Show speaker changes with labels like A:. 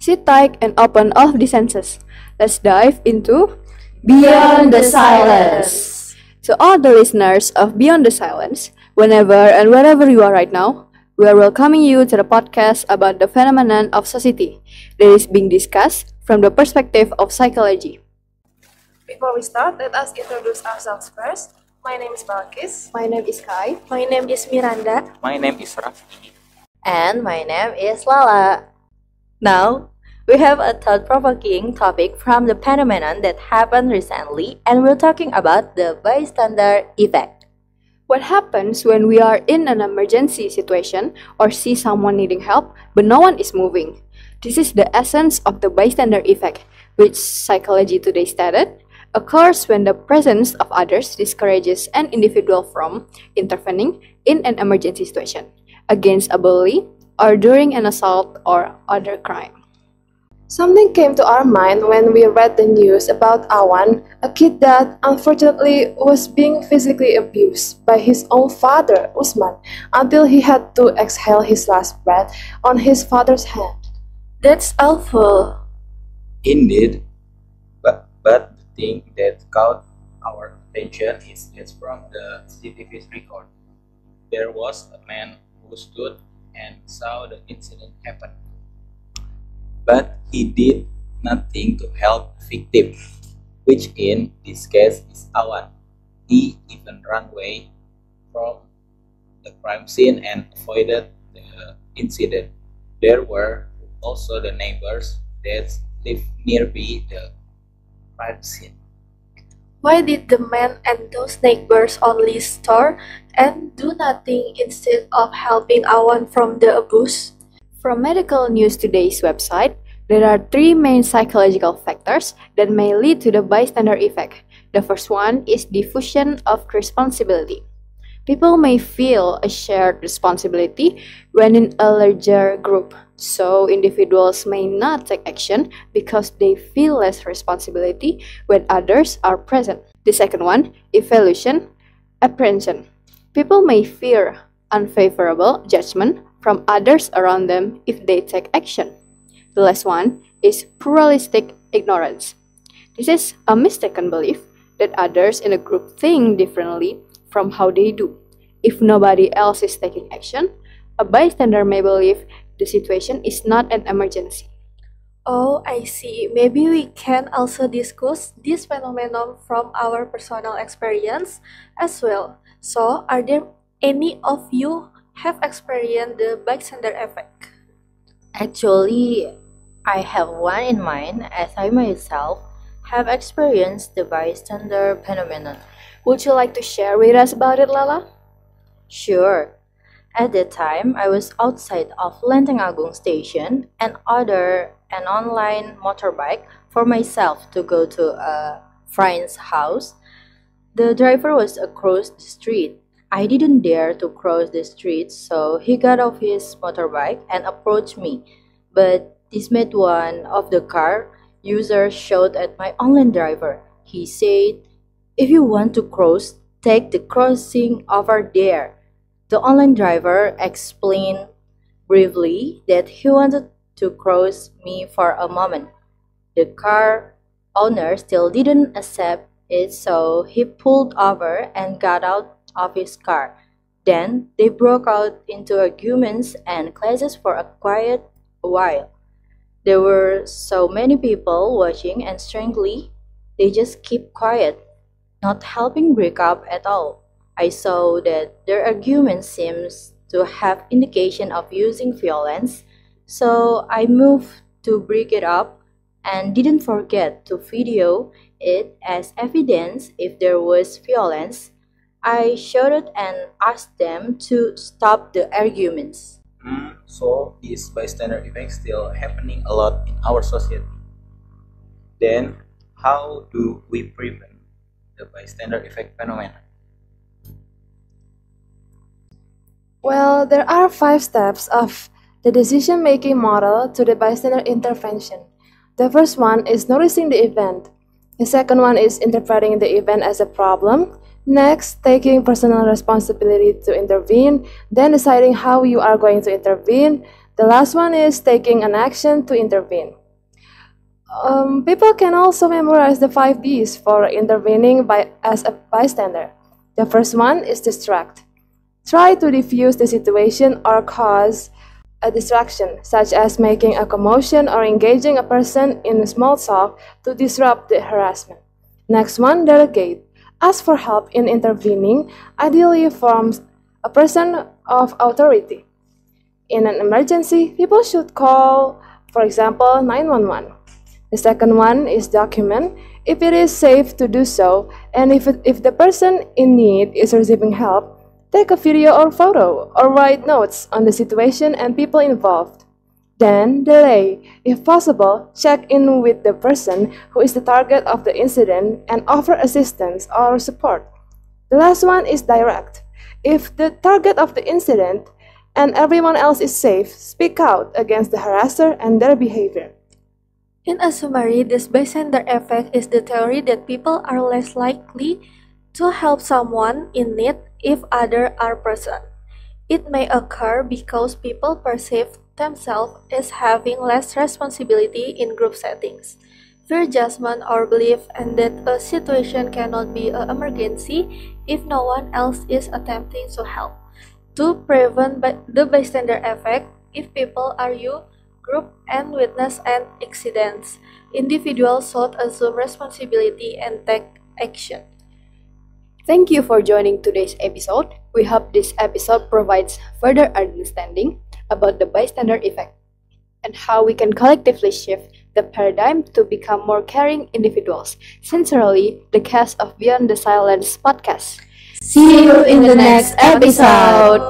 A: Sit tight and open all the senses. Let's dive into
B: Beyond the Silence.
A: To all the listeners of Beyond the Silence, whenever and wherever you are right now, we are welcoming you to the podcast about the phenomenon of society that is being discussed from the perspective of psychology.
C: Before we start, let us introduce ourselves first. My name is Balkis.
A: My name is Kai.
C: My name is Miranda.
D: My name is Rafi.
B: And my name is Lala. Now, we have a thought-provoking topic from the phenomenon that happened recently, and we're talking about the bystander effect.
A: What happens when we are in an emergency situation or see someone needing help but no one is moving? This is the essence of the bystander effect, which Psychology Today stated occurs when the presence of others discourages an individual from intervening in an emergency situation against a bully or during an assault or other crime.
C: Something came to our mind when we read the news about Awan, a kid that unfortunately was being physically abused by his own father, Usman, until he had to exhale his last breath on his father's hand. That's awful.
D: Indeed, but the thing that caught our attention is that from the CCTV record, there was a man who stood and saw the incident happen. But he did nothing to help the victim, which in this case is Awan. He even ran away from the crime scene and avoided the incident. There were also the neighbors that lived nearby the crime scene.
C: Why did the man and those neighbors only stare and do nothing instead of helping Awan from the abuse?
A: From Medical News Today's website, there are three main psychological factors that may lead to the bystander effect. The first one is diffusion of responsibility. People may feel a shared responsibility when in a larger group, so individuals may not take action because they feel less responsibility when others are present. The second one, evaluation, apprehension. People may fear unfavorable judgment from others around them if they take action. The last one is pluralistic ignorance. This is a mistaken belief that others in a group think differently from how they do. If nobody else is taking action, a bystander may believe the situation is not an emergency.
C: Oh, I see. Maybe we can also discuss this phenomenon from our personal experience as well. So, are there any of you have experienced the bystander effect?
B: Actually, I have one in mind as I myself have experienced the bystander phenomenon.
A: Would you like to share with us about it, Lala?
B: Sure. At that time, I was outside of Lenteng Agung station and ordered an online motorbike for myself to go to a friend's house. The driver was across the street. I didn't dare to cross the street, so he got off his motorbike and approached me. But this made one of the car users shout at my online driver. He said, "If you want to cross, take the crossing over there." The online driver explained briefly that he wanted to cross me for a moment. The car owner still didn't accept it, so he pulled over and got out of his car. Then they broke out into arguments and clashes for a quiet while. There were so many people watching, and strangely, they just kept quiet, not helping break up at all. I saw that their argument seems to have indication of using violence, so I moved to break it up and didn't forget to video it as evidence if there was violence. I shouted and asked them to stop the arguments.
D: So this bystander effect still happening a lot in our society. Then, how do we prevent the bystander effect phenomenon?
C: Well, there are 5 steps of the decision-making model to the bystander intervention. The first one is noticing the event. The second one is interpreting the event as a problem. Next, taking personal responsibility to intervene, then deciding how you are going to intervene, The last one is taking an action to intervene. People can also memorize the 5 Ds for intervening as a bystander. The first one is distract. Try to diffuse the situation or cause a distraction, such as making a commotion or engaging a person in a small talk to disrupt the harassment. Next one, delegate. Ask for help in intervening, ideally from a person of authority. In an emergency, people should call, for example, 911. The second one is document, if it is safe to do so, and if the person in need is receiving help, take a video or photo, or write notes on the situation and people involved. Then, delay. If possible, check in with the person who is the target of the incident and offer assistance or support. The last one is direct. If the target of the incident and everyone else is safe, speak out against the harasser and their behavior.
E: In a summary, this bystander effect is the theory that people are less likely to help someone in need if others are present. It may occur because people perceive themselves as having less responsibility in group settings, fear judgment or belief, and that a situation cannot be an emergency if no one else is attempting to help. To prevent the bystander effect, if people are you, group, and witness an accidents, individuals should assume responsibility and take action.
A: Thank you for joining today's episode. We hope this episode provides further understanding about the bystander effect and how we can collectively shift the paradigm to become more caring individuals. Sincerely, the cast of Beyond the Silence podcast.
B: See you in the next episode.